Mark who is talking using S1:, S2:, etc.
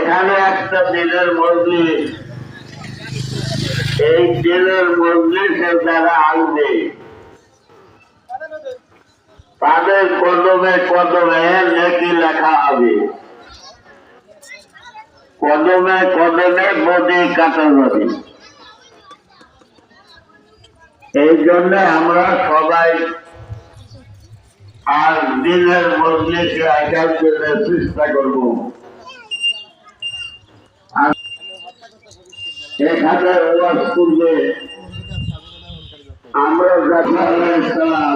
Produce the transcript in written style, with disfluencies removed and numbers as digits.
S1: এখানে একটা দিনের মজলিস, এই দিনের মজলিসে যারা আসবে তাদের কদমে কদমে নেকি লেখা হবে, কদমে কদমে বডি কাটা যাবে। এই জন্য আমরা সবাই আর দিনের মজলিসে আসার জন্য চেষ্টা করব। এখানে ওয়াজ করবে আমরা জাফরান